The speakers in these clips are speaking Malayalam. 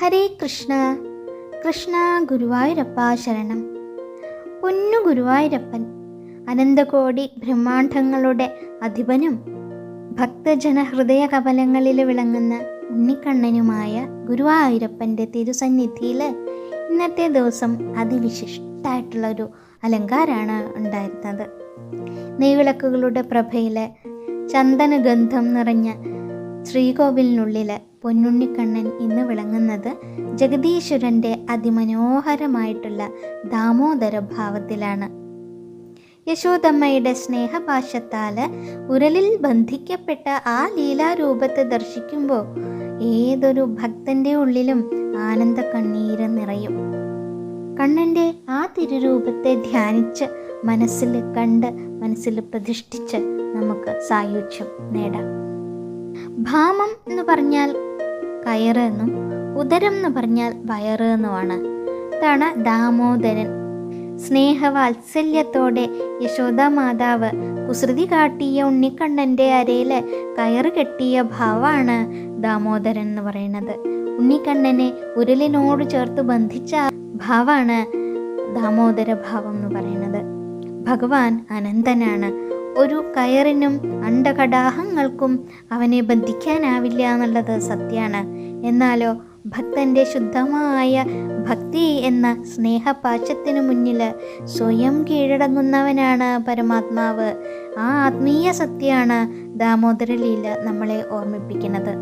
ഹരേ കൃഷ്ണ. കൃഷ്ണ ഗുരുവായൂരപ്പ ശരണം. പൊന്നു ഗുരുവായൂരപ്പൻ അനന്തകോടി ബ്രഹ്മാണ്ഡങ്ങളുടെ അധിപനും ഭക്തജന ഹൃദയ കമലങ്ങളിൽ വിളങ്ങുന്ന ഉണ്ണിക്കണ്ണനുമായ ഗുരുവായൂരപ്പൻ്റെ തിരുസന്നിധിയിൽ ഇന്നത്തെ ദിവസം അതിവിശിഷ്ടമായിട്ടുള്ളൊരു അലങ്കാരമാണ് ഉണ്ടായിരുന്നത്. നെയ്വിളക്കുകളുടെ പ്രഭയിൽ ചന്ദനഗന്ധം നിറഞ്ഞ ശ്രീകോവിലിനുള്ളിൽ പൊന്നുണ്ണിക്കണ്ണൻ ഇന്ന് വിളങ്ങുന്നത് ജഗദീശ്വരൻ്റെ അതിമനോഹരമായിട്ടുള്ള ദാമോദര ഭാവത്തിലാണ്. യശോദമ്മയുടെ സ്നേഹപാശത്താൽ ഉരലിൽ ബന്ധിക്കപ്പെട്ട ആ ലീലാരൂപത്തെ ദർശിക്കുമ്പോൾ ഏതൊരു ഭക്തൻ്റെ ഉള്ളിലും ആനന്ദ കണ്ണീര് നിറയും. കണ്ണൻ്റെ ആ തിരുരൂപത്തെ ധ്യാനിച്ച് മനസ്സിൽ കണ്ട് മനസ്സിൽ പ്രതിഷ്ഠിച്ച് നമുക്ക് സായുജ്യം നേടാം. ഭാമം എന്ന് പറഞ്ഞാൽ കയറ് എന്നും ഉദരം എന്ന് പറഞ്ഞാൽ വയറ് എന്നുമാണ്. ഇതാണ് ദാമോദരൻ. സ്നേഹവാത്സല്യത്തോടെ യശോദാ മാതാവ് കുസൃതി കാട്ടിയ ഉണ്ണിക്കണ്ണൻ്റെ അരയിൽ കയറ് കെട്ടിയ ഭാവമാണ് ദാമോദരൻ എന്ന് പറയുന്നത്. ഉണ്ണിക്കണ്ണനെ ഉരലിനോട് ചേർത്ത് ബന്ധിച്ച ഭാവമാണ് ദാമോദര ഭാവം എന്ന് പറയുന്നത്. ഭഗവാൻ അനന്തനാണ്. ഒരു കയറിനും അണ്ടകടാഹങ്ങൾക്കും അവനെ ബന്ധിക്കാനാവില്ല എന്നുള്ളത് സത്യമാണ്. എന്നാലോ ഭക്തൻ്റെ ശുദ്ധമായ ഭക്തി എന്ന സ്നേഹപാശത്തിനു മുന്നിൽ സ്വയം കീഴടങ്ങുന്നവനാണ് പരമാത്മാവ്. ആ ആത്മീയ സത്യമാണ് ദാമോദര ലീല നമ്മളെ ഓർമ്മിപ്പിക്കുന്നത്.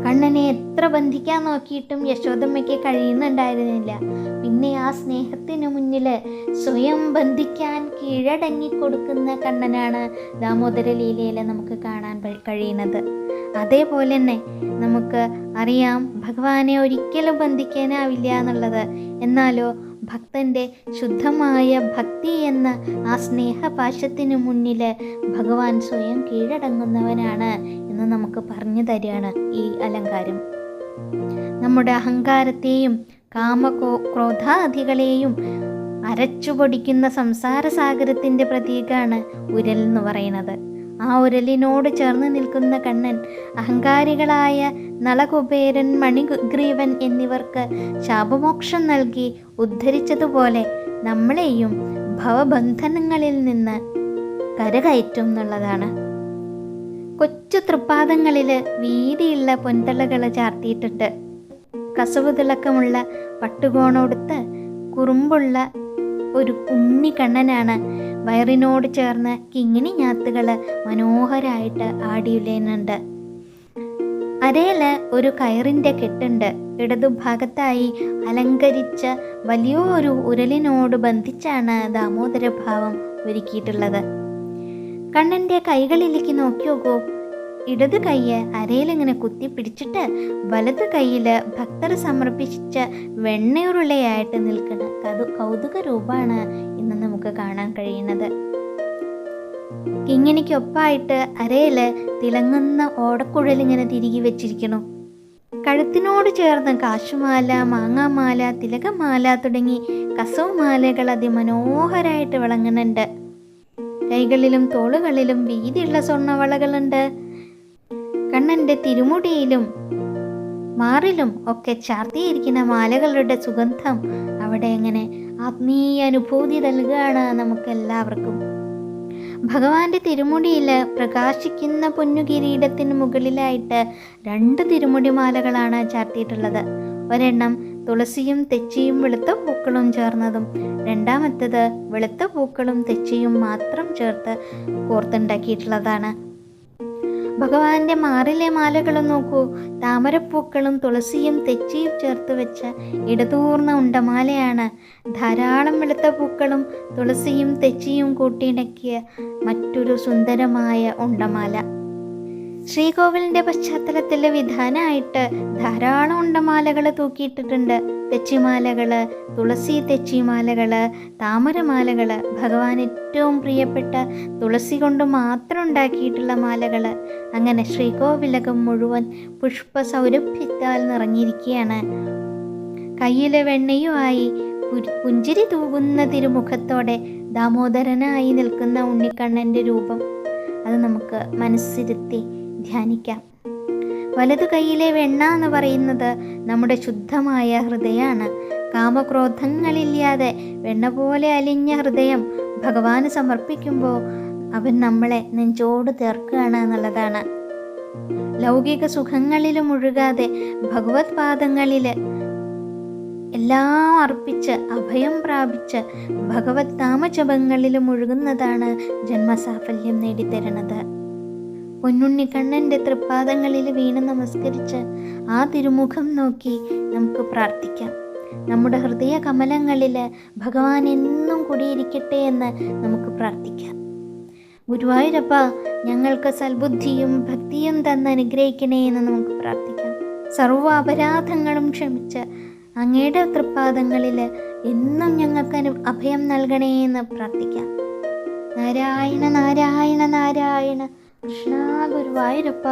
കണ്ണനെ എത്ര ബന്ധിക്കാൻ നോക്കിയിട്ടും യശോദമ്മയ്ക്ക് കഴിയുന്നുണ്ടായിരുന്നില്ല. പിന്നെ ആ സ്നേഹത്തിന് മുന്നിൽ സ്വയം ബന്ധിക്കാൻ കീഴടങ്ങിക്കൊടുക്കുന്ന കണ്ണനാണ് ദാമോദര ലീലയിൽ നമുക്ക് കാണാൻ കഴിയുന്നത്. അതേപോലെ തന്നെ നമുക്ക് അറിയാം ഭഗവാനെ ഒരിക്കലും ബന്ധിക്കാനാവില്ല എന്നുള്ളത്. എന്നാലോ ഭക്തൻ്റെ ശുദ്ധമായ ഭക്തി എന്ന ആ സ്നേഹപാശത്തിനു മുന്നിൽ ഭഗവാൻ സ്വയം കീഴടങ്ങുന്നവനാണ് എന്ന് നമുക്ക് പറഞ്ഞു തരികയാണ് ഈ അലങ്കാരം. നമ്മുടെ അഹങ്കാരത്തെയും ക്രോധാദികളെയും അരച്ചുപൊടിക്കുന്ന സംസാരസാഗരത്തിൻ്റെ പ്രതീകമാണ് ഉരൽ എന്ന് പറയുന്നത്. ആ ഉരലിനോട് ചേർന്ന് നിൽക്കുന്ന കണ്ണൻ അഹങ്കാരികളായ നളകുബേരൻ, മണിഗ്രീവൻ എന്നിവർക്ക് ശാപമോക്ഷം നൽകി ഉദ്ധരിച്ചതുപോലെ നമ്മളെയും ഭവബന്ധനങ്ങളിൽ നിന്ന് കരകയറ്റും എന്നുള്ളതാണ്. കൊച്ചു തൃപ്പാദങ്ങളിൽ വീതിയുള്ള പൊൻതളകൾ ചാർത്തിയിട്ടുണ്ട്. കസവ് തിളക്കമുള്ള പട്ടുകോണൊടുത്ത് കുറുമ്പുള്ള ഒരു ഉണ്ണിക്കണ്ണനാണ്. വയറിനോട് ചേർന്ന് കിങ്ങിണി ഞാത്തുകൾ മനോഹരമായിട്ട് ആടിയുലയുന്നുണ്ട്. അരയിൽ ഒരു കയറിൻ്റെ കെട്ടുണ്ട്. ഇടതുഭാഗത്തായി അലങ്കരിച്ച വലിയൊരു ഉരലിനോട് ബന്ധിച്ചാണ് ദാമോദര ഭാവം ഒരുക്കിയിട്ടുള്ളത്. കണ്ണൻ്റെ കൈകളിലേക്ക് നോക്കി നോക്കൂ. ഇടത് കൈയ്യ് അരയിലിങ്ങനെ കുത്തിപ്പിടിച്ചിട്ട് വലത് കൈയിൽ ഭക്തർ സമർപ്പിച്ച വെണ്ണയുരുളയായിട്ട് നിൽക്കുന്ന കൗതുക രൂപമാണ് ഇന്ന് നമുക്ക് കാണാൻ കഴിയുന്നത്. കിങ്ങിണിക്കൊപ്പായിട്ട് അരയിൽ തിളങ്ങുന്ന ഓടക്കുഴലിങ്ങനെ തിരികെ വെച്ചിരിക്കുന്നു. കഴുത്തിനോട് ചേർന്ന് കാശുമാല, മാങ്ങാമാല, തിലകമാല തുടങ്ങി കസവുമാലകൾ അതിമനോഹരമായിട്ട് വിളങ്ങുന്നുണ്ട്. കൈകളിലും തോളുകളിലും വീതിയുള്ള സ്വർണ്ണവളകളുണ്ട്. കണ്ണൻ്റെ തിരുമുടിയിലും മാറിലും ഒക്കെ ചാർത്തിയിരിക്കുന്ന മാലകളുടെ സുഗന്ധം അവിടെ എങ്ങനെ ആത്മീയ അനുഭൂതി നൽകുകയാണ് നമുക്കെല്ലാവർക്കും. ഭഗവാന്റെ തിരുമുടിയിൽ പ്രകാശിക്കുന്ന പൊന്നു കിരീടത്തിന് മുകളിലായിട്ട് 2 തിരുമുടിമാലകളാണ് ചാർത്തിയിട്ടുള്ളത്. ഒരെണ്ണം തുളസിയും തെച്ചിയും വെളുത്ത പൂക്കളും ചേർന്നതും, രണ്ടാമത്തേത് വെളുത്ത പൂക്കളും തെച്ചിയും മാത്രം ചേർത്ത് കോർത്തുണ്ടാക്കിയിട്ടുള്ളതാണ്. ഭഗവാന്റെ മാറിലെ മാലകളും നോക്കൂ. താമരപ്പൂക്കളും തുളസിയും തെച്ചിയും ചേർത്ത് വെച്ച ഇടതൂർന്ന ഉണ്ടമാലയാണ്. ധാരാളം വെളുത്ത പൂക്കളും തുളസിയും തെച്ചിയും കൂട്ടിയിണക്കിയ മറ്റൊരു സുന്ദരമായ ഉണ്ടമാല. ശ്രീകോവിലിൻ്റെ പശ്ചാത്തലത്തിൽ വിധാനമായിട്ട് ധാരാളം ഉണ്ടമാലകൾ തൂക്കിയിട്ടിട്ടുണ്ട്. തെച്ചിമാലകൾ, തുളസി തെച്ചിമാലകൾ, താമരമാലകൾ, ഭഗവാൻ ഏറ്റവും പ്രിയപ്പെട്ട തുളസി കൊണ്ട് മാത്രം ഉണ്ടാക്കിയിട്ടുള്ള മാലകൾ. അങ്ങനെ ശ്രീകോവിലകം മുഴുവൻ പുഷ്പ സൗരഭ്യത്താൽ നിറഞ്ഞിരിക്കുകയാണ്. കയ്യിൽ വെണ്ണയുമായി പുഞ്ചിരി തൂകുന്ന തിരുമുഖത്തോടെ ദാമോദരനായി നിൽക്കുന്ന ഉണ്ണിക്കണ്ണൻ്റെ രൂപം അത് നമുക്ക് മനസ്സിരുത്തി ധ്യാനിക്കാം. വലതു കൈയിലെ വെണ്ണ എന്ന് പറയുന്നത് നമ്മുടെ ശുദ്ധമായ ഹൃദയമാണ്. കാമക്രോധങ്ങളില്ലാതെ വെണ്ണ പോലെ അലിഞ്ഞ ഹൃദയം ഭഗവാന് സമർപ്പിക്കുമ്പോൾ അവൻ നമ്മളെ നെഞ്ചോട് തീർക്കുകയാണ് എന്നുള്ളതാണ്. ലൗകിക സുഖങ്ങളിൽ മുഴുകാതെ ഭഗവത് പാദങ്ങളിൽ എല്ലാം അർപ്പിച്ച് അഭയം പ്രാപിച്ച് ഭഗവത് നാമജപങ്ങളിൽ മുഴുകുന്നതാണ് ജന്മസാഫല്യം നേടിത്തരുന്നത്. പൊന്നുണ്ണി കണ്ണൻ്റെ തൃപ്പാദങ്ങളിൽ വീണ് നമസ്കരിച്ച് ആ തിരുമുഖം നോക്കി നമുക്ക് പ്രാർത്ഥിക്കാം. നമ്മുടെ ഹൃദയ കമലങ്ങളിൽ ഭഗവാൻ എന്നും കുടിയിരിക്കട്ടെ എന്ന് നമുക്ക് പ്രാർത്ഥിക്കാം. ഗുരുവായൂരപ്പ, ഞങ്ങൾക്ക് സൽബുദ്ധിയും ഭക്തിയും തന്ന് അനുഗ്രഹിക്കണേ എന്ന് നമുക്ക് പ്രാർത്ഥിക്കാം. സർവ്വ അപരാധങ്ങളും ക്ഷമിച്ച് അങ്ങയുടെ തൃപ്പാദങ്ങളിൽ എന്നും ഞങ്ങൾക്ക് അഭയം നൽകണേ എന്ന് പ്രാർത്ഥിക്കാം. നാരായണ നാരായണ നാരായണ. കൃഷ്ണ ഗുരുവായൂരപ്പ.